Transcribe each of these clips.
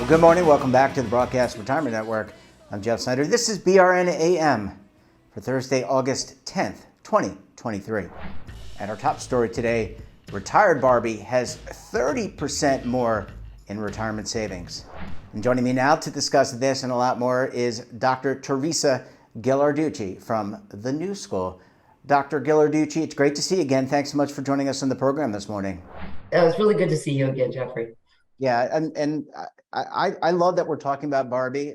Well, good morning. Welcome back to the Broadcast Retirement Network. I'm Jeff Snyder. This is BRN AM for Thursday, August 10th, 2023. And our top story today, retired Barbie has 30% more in retirement savings. And joining me now to discuss this and a lot more is Dr. Teresa Ghilarducci from the New School. Dr. Ghilarducci, it's great to see you again. Thanks so much for joining us on the program this morning. It's really good to see you again, Jeffrey. Yeah, and I love that we're talking about Barbie.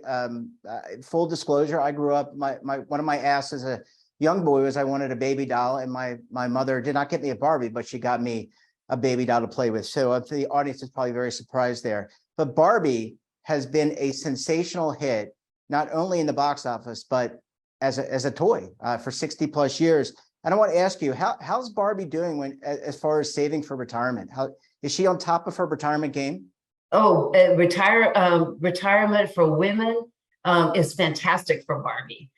Full disclosure, I grew up, my one of my asks as a young boy was I wanted a baby doll, and my mother did not get me a Barbie, but she got me a baby doll to play with. So the audience is probably very surprised there. But Barbie has been a sensational hit, not only in the box office, but as a toy for 60 plus years. And I want to ask you, how's Barbie doing as far as saving for retirement? How is she on top of her retirement game? Oh, retirement for women is fantastic for Barbie.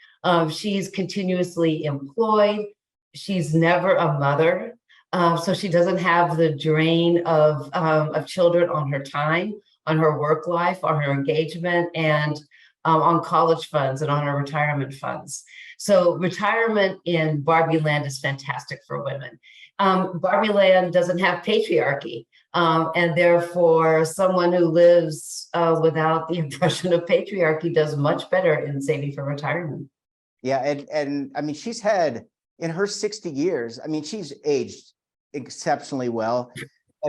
She's continuously employed. She's never a mother, so she doesn't have the drain of children on her time, on her work life, on her engagement, and on college funds and on her retirement funds. So retirement in Barbie land is fantastic for women. Barbie land doesn't have patriarchy. And therefore, someone who lives without the impression of patriarchy does much better in saving for retirement. Yeah, and I mean, she's had in her 60 years, I mean, she's aged exceptionally well,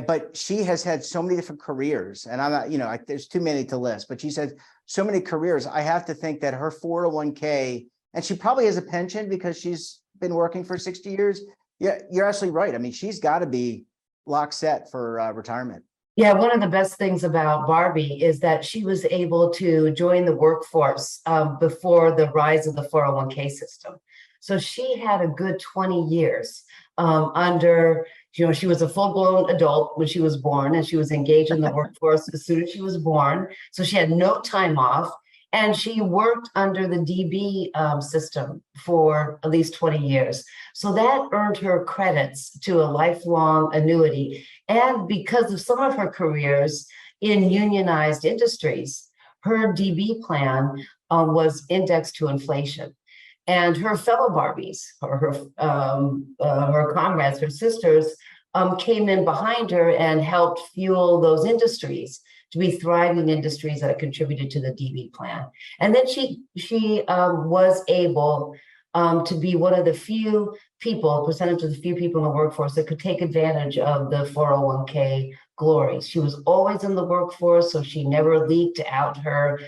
but she has had so many different careers. And I'm not, there's too many to list, but she's had so many careers. I have to think that her 401k, and she probably has a pension because she's been working for 60 years. Yeah, you're absolutely right. I mean, she's got to be lock set for retirement. Yeah, one of the best things about Barbie is that she was able to join the workforce before the rise of the 401k system. So she had a good 20 years under, she was a full-blown adult when she was born, and she was engaged in the workforce as soon as she was born. So she had no time off. And she worked under the DB system for at least 20 years. So that earned her credits to a lifelong annuity. And because of some of her careers in unionized industries, her DB plan was indexed to inflation. And her fellow Barbies, or her comrades, her sisters, came in behind her and helped fuel those industries to be thriving industries that contributed to the DB plan. And then she was able to be one of the few people, percentage of the few people in the workforce that could take advantage of the 401k glories. She was always in the workforce, so she never leaked out her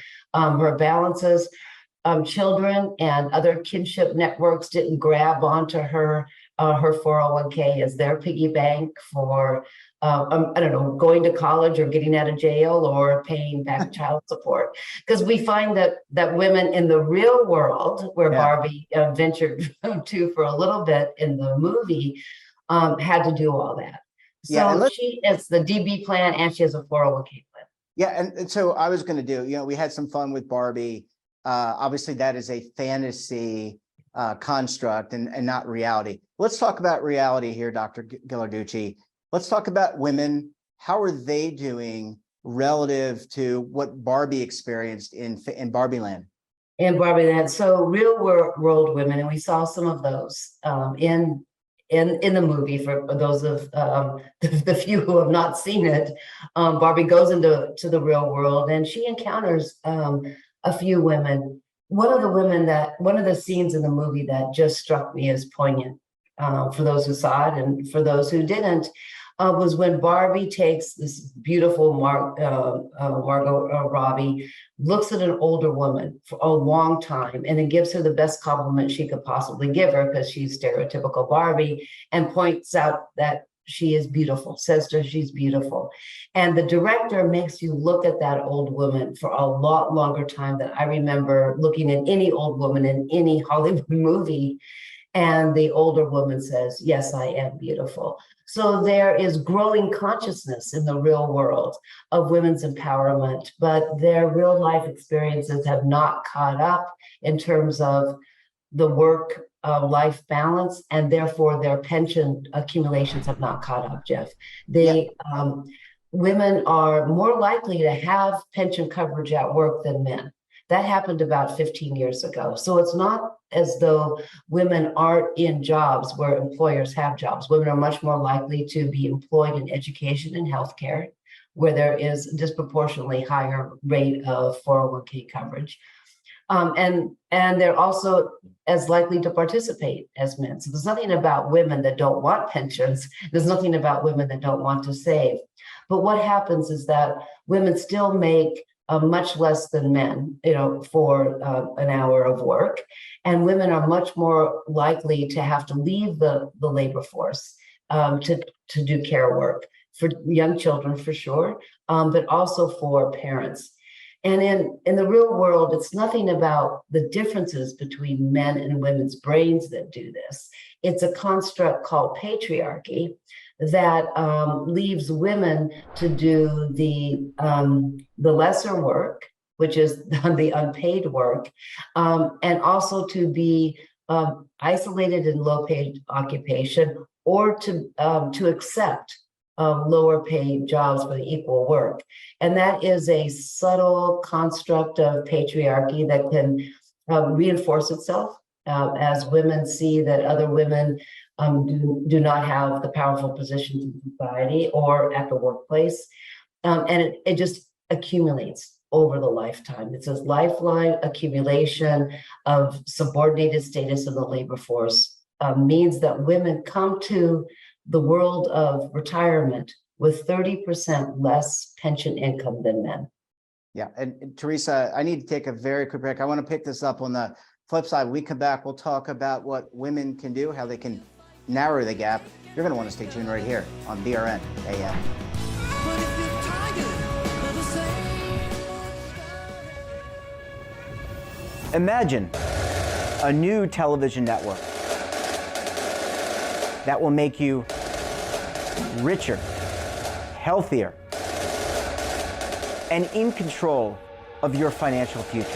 balances. Children and other kinship networks didn't grab onto her 401k as their piggy bank for I don't know, going to college or getting out of jail or paying back child support. Because we find that women in the real world, where Barbie ventured to for a little bit in the movie, had to do all that. So she has the DB plan and she has a 401k plan. Yeah, and so I was going to do, we had some fun with Barbie. Obviously, that is a fantasy construct and not reality. Let's talk about reality here, Dr. Ghilarducci. Let's talk about women. How are they doing relative to what Barbie experienced in Barbie Land? In Barbie Land, so real world women, and we saw some of those in the movie. For those of the few who have not seen it, Barbie goes into the real world, and she encounters a few women. One of the scenes in the movie that just struck me as poignant for those who saw it and for those who didn't was when Barbie takes this beautiful Margot Robbie, looks at an older woman for a long time, and then gives her the best compliment she could possibly give her because she's stereotypical Barbie, and points out that she is beautiful, says to her she's beautiful. And the director makes you look at that old woman for a lot longer time than I remember looking at any old woman in any Hollywood movie. And the older woman says, yes, I am beautiful. So there is growing consciousness in the real world of women's empowerment, but their real life experiences have not caught up in terms of the work-life balance, and therefore their pension accumulations have not caught up, Jeff. women are more likely to have pension coverage at work than men. That happened about 15 years ago. So it's not as though women aren't in jobs where employers have jobs. Women are much more likely to be employed in education and healthcare, where there is a disproportionately higher rate of 401k coverage. And they're also as likely to participate as men. So there's nothing about women that don't want pensions. There's nothing about women that don't want to save. But what happens is that women still make much less than men, for an hour of work. And women are much more likely to have to leave the labor force to do care work for young children, for sure, but also for parents. And in the real world, it's nothing about the differences between men and women's brains that do this. It's a construct called patriarchy that leaves women to do the lesser work, which is the unpaid work, and also to be isolated in low-paid occupation, or to accept lower paid jobs for the equal work. And that is a subtle construct of patriarchy that can reinforce itself as women see that other women do not have the powerful positions in society or at the workplace. And it just accumulates over the lifetime. It's this lifeline accumulation of subordinated status in the labor force means that women come to the world of retirement with 30% less pension income than men. Yeah, and Teresa, I need to take a very quick break. I want to pick this up on the flip side. When we come back, we'll talk about what women can do, how they can narrow the gap. You're going to want to stay tuned right here on BRN AM. Imagine a new television network that will make you richer, healthier, and in control of your financial future.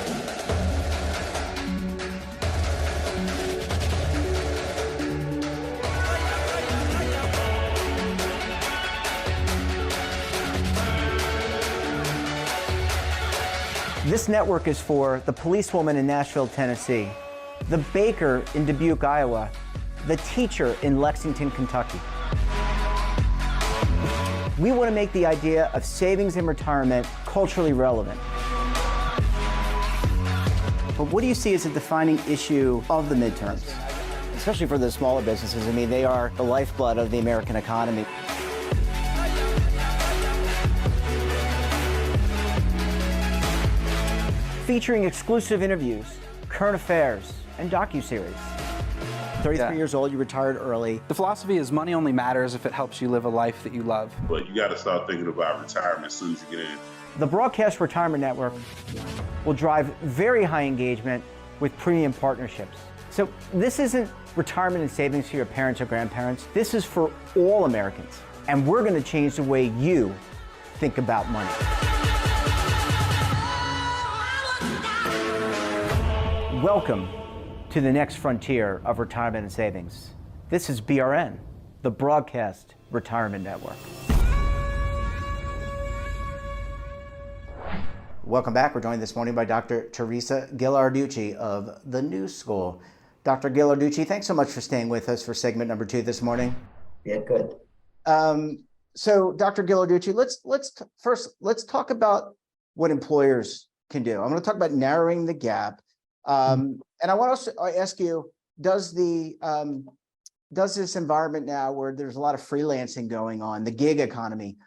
This network is for the policewoman in Nashville, Tennessee, the baker in Dubuque, Iowa, the teacher in Lexington, Kentucky. We want to make the idea of savings and retirement culturally relevant. But what do you see as a defining issue of the midterms, especially for the smaller businesses? I mean, they are the lifeblood of the American economy. Featuring exclusive interviews, current affairs, and docuseries. 33 years old, you retired early. The philosophy is money only matters if it helps you live a life that you love. But you got to start thinking about retirement as soon as you get in. The Broadcast Retirement Network will drive very high engagement with premium partnerships. So this isn't retirement and savings for your parents or grandparents. This is for all Americans. And we're going to change the way you think about money. Welcome to the next frontier of retirement and savings. This is BRN, the Broadcast Retirement Network. Welcome back. We're joined this morning by Dr. Teresa Ghilarducci of the New School. Dr. Ghilarducci, thanks so much for staying with us for segment number 2 this morning. Yeah, good. So, Dr. Ghilarducci, let's talk about what employers can do. I'm going to talk about narrowing the gap. And I want to ask you, does this environment now where there's a lot of freelancing going on, the gig economy,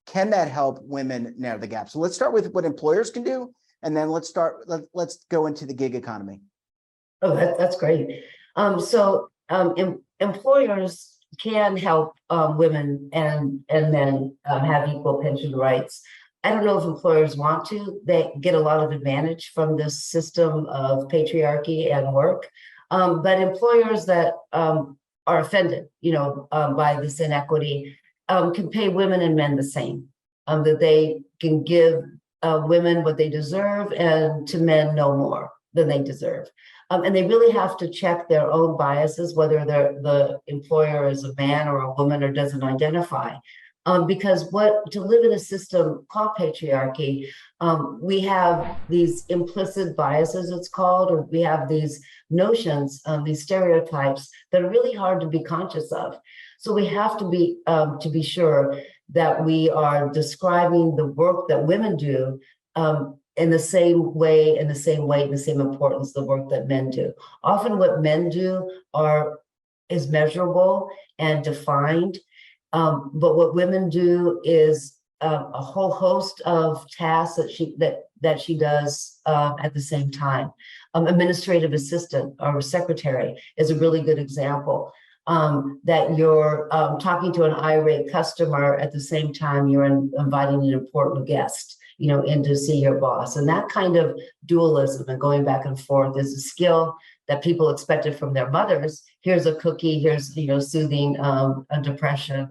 can that help women narrow the gap? So let's start with what employers can do, and then let's go into the gig economy. Oh, that's great. Employers can help women and men have equal pension rights. I don't know if employers want to. They get a lot of advantage from this system of patriarchy and work. But employers that are offended, by this inequity, can pay women and men the same. That they can give women what they deserve and to men no more than they deserve. And they really have to check their own biases, whether the employer is a man or a woman or doesn't identify. Because to live in a system called patriarchy, we have these implicit biases, it's called, or we have these notions, these stereotypes that are really hard to be conscious of. So we have to be sure that we are describing the work that women do in the same way, in the same weight, in the same importance, the work that men do. Often what men do is measurable and defined. But what women do is a whole host of tasks that she does at the same time. Administrative assistant or secretary is a really good example. That you're talking to an irate customer at the same time you're inviting an important guest, in to see your boss. And that kind of dualism and going back and forth is a skill that people expected from their mothers. Here's a cookie, here's, soothing a depression,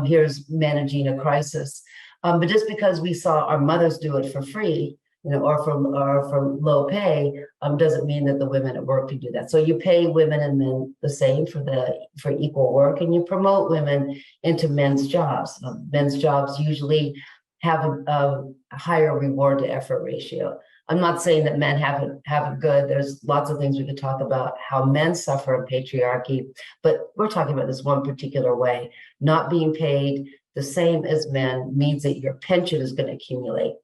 here's managing a crisis. But just because we saw our mothers do it for free, or for low pay, doesn't mean that the women at work can do that. So you pay women and men the same for equal work, and you promote women into men's jobs. Men's jobs usually have a higher reward to effort ratio. I'm not saying that men have it good. There's lots of things we could talk about how men suffer in patriarchy, but we're talking about this one particular way. Not being paid the same as men means that your pension is going to accumulate.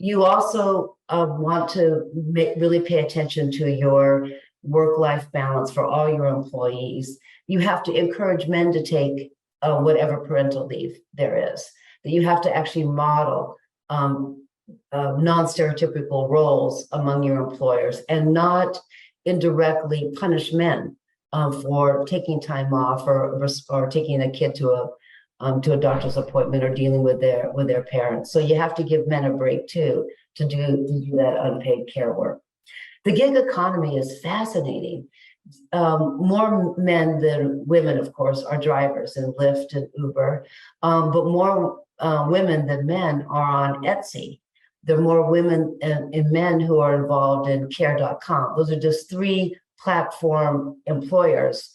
You also want to really pay attention to your work-life balance for all your employees. You have to encourage men to take whatever parental leave there is. That you have to actually model non-stereotypical roles among your employers and not indirectly punish men for taking time off or taking a kid to a doctor's appointment or dealing with their parents. So you have to give men a break too to do that unpaid care work. The gig economy is fascinating. More men than women, of course, are drivers in Lyft and Uber, but more women than men are on Etsy. There are more women and men who are involved in care.com. Those are just 3 platform employers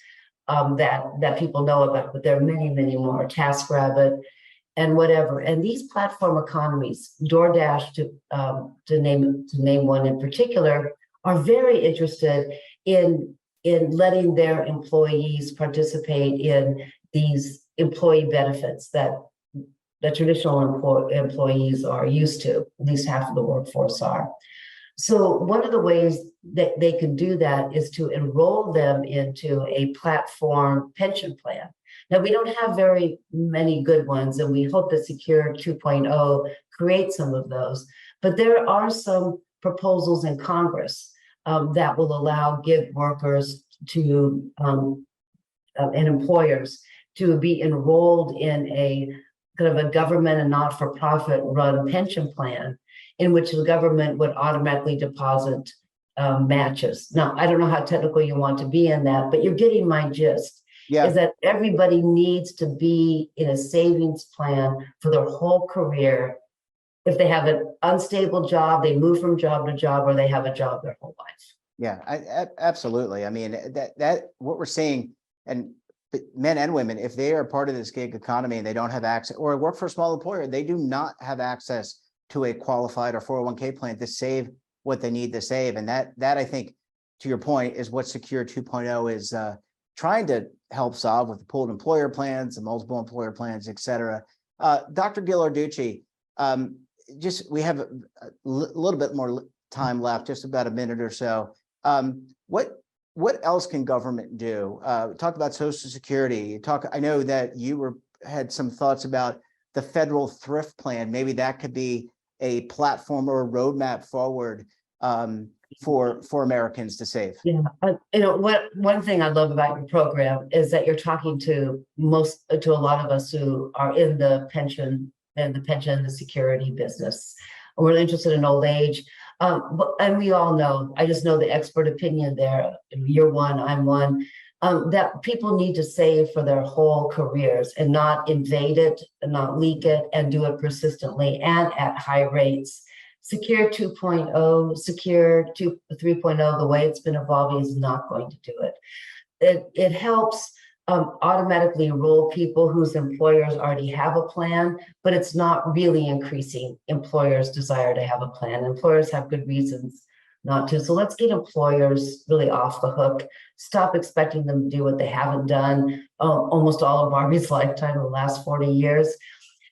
that people know about, but there are many, many more, TaskRabbit and whatever. And these platform economies, DoorDash to name one in particular, are very interested in letting their employees participate in these employee benefits that the traditional employees are used to, at least half of the workforce are. So one of the ways that they can do that is to enroll them into a platform pension plan. Now, we don't have very many good ones, and we hope that Secure 2.0 creates some of those. But there are some proposals in Congress that will allow gig workers to and employers to be enrolled in a kind of a government and not-for-profit run pension plan in which the government would automatically deposit matches. Now, I don't know how technical you want to be in that, but you're getting my gist. Yeah. Is that everybody needs to be in a savings plan for their whole career. If they have an unstable job, they move from job to job, or they have a job their whole life. Yeah, absolutely. I mean, that what we're seeing, and men and women, if they are part of this gig economy and they don't have access, or work for a small employer, they do not have access to a qualified or 401k plan to save what they need to save. And that I think, to your point, is what Secure 2.0 is trying to help solve with the pooled employer plans, the multiple employer plans, et cetera. Dr. Ghilarducci, we have a little bit more time left, just about a minute or so. What else can government do? Talk about Social Security. I know that you had some thoughts about the federal thrift plan. Maybe that could be a platform or a roadmap forward for Americans to save. Yeah, one thing I love about your program is that you're talking to a lot of us who are in the pension and the security business. We're interested in old age. And we all know, I just know the expert opinion there, you're one, I'm one, that people need to save for their whole careers and not invade it and not leak it and do it persistently and at high rates. Secure 2.0, Secure 3.0, the way it's been evolving is not going to do it. It helps automatically enroll people whose employers already have a plan, but it's not really increasing employers' desire to have a plan. Employers have good reasons not to. So let's get employers really off the hook. Stop expecting them to do what they haven't done almost all of Barbie's lifetime, the last 40 years.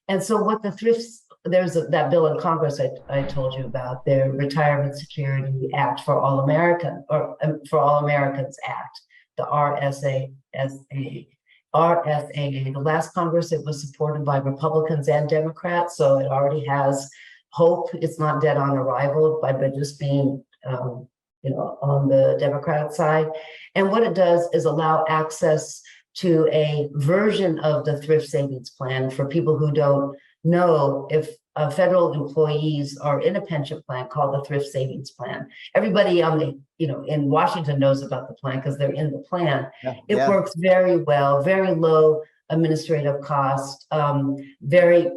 And so what the thrifts, that bill in Congress I told you about, their Retirement Security Act for All American, or for All Americans Act, the RSAA. The last Congress, it was supported by Republicans and Democrats, so it already has hope. It's not dead on arrival by just being on the Democrat side. And what it does is allow access to a version of the thrift savings plan for people who don't know. If federal employees are in a pension plan called the thrift savings plan, everybody in Washington knows about the plan because they're in the plan. It works very well, very low administrative cost, very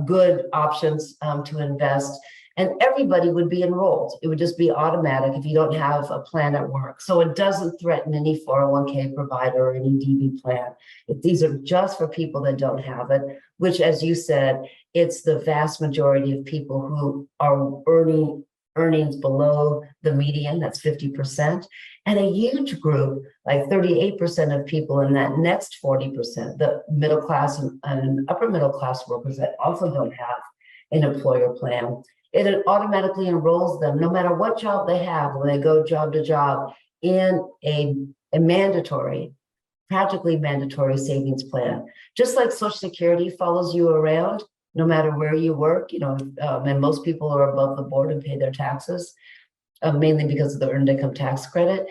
good options to invest. And everybody would be enrolled. It would just be automatic if you don't have a plan at work. So it doesn't threaten any 401k provider or any DB plan. These are just for people that don't have it, which, as you said, it's the vast majority of people who are earning earnings below the median, that's 50%. And a huge group, like 38% of people in that next 40%, the middle class and upper middle class workers that also don't have an employer plan. It automatically enrolls them, no matter what job they have, when they go job to job, in a mandatory, practically mandatory savings plan. Just like Social Security follows you around, no matter where you work, and most people are above the board and pay their taxes, mainly because of the earned income tax credit.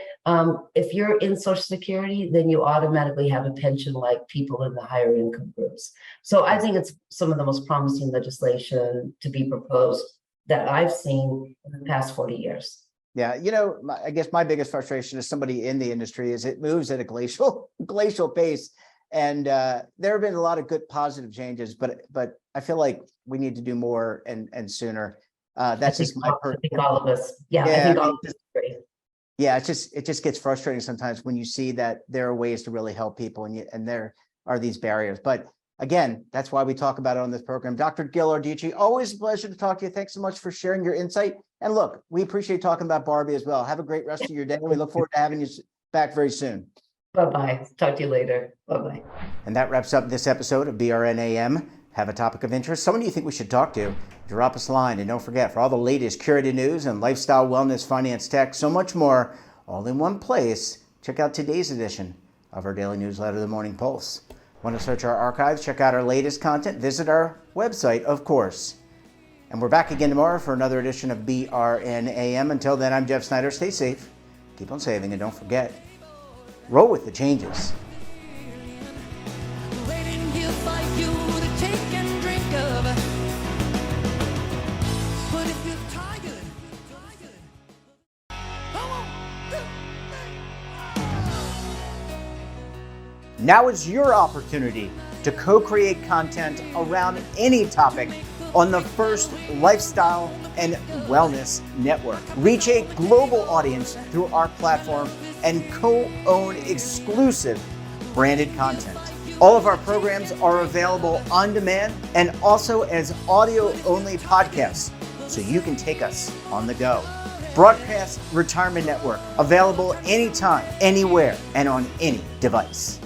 If you're in Social Security, then you automatically have a pension like people in the higher income groups. So I think it's some of the most promising legislation to be proposed that I've seen in the past 40 years. Yeah, I guess my biggest frustration as somebody in the industry is it moves at a glacial pace. And there have been a lot of good positive changes, but I feel like we need to do more and sooner. That's just my I think all of us. Yeah, I think all of us agree. Yeah, it just gets frustrating sometimes when you see that there are ways to really help people and there are these barriers. But again, that's why we talk about it on this program. Dr. Ghilarducci, always a pleasure to talk to you. Thanks so much for sharing your insight. And look, we appreciate talking about Barbie as well. Have a great rest of your day. We look forward to having you back very soon. Bye-bye. Talk to you later. Bye-bye. And that wraps up this episode of BRNAM. Have a topic of interest, someone you think we should talk to, drop us a line. And don't forget, for all the latest curated news and lifestyle, wellness, finance, tech, so much more, all in one place, check out today's edition of our daily newsletter, The Morning Pulse. Want to search our archives, check out our latest content, visit our website, of course. And we're back again tomorrow for another edition of BRNAM. Until then, I'm Jeff Snyder. Stay safe, keep on saving, and don't forget, roll with the changes. Now is your opportunity to co-create content around any topic on the First Lifestyle and Wellness Network. Reach a global audience through our platform and co-own exclusive branded content. All of our programs are available on demand and also as audio-only podcasts, so you can take us on the go. Broadcast Retirement Network, available anytime, anywhere, and on any device.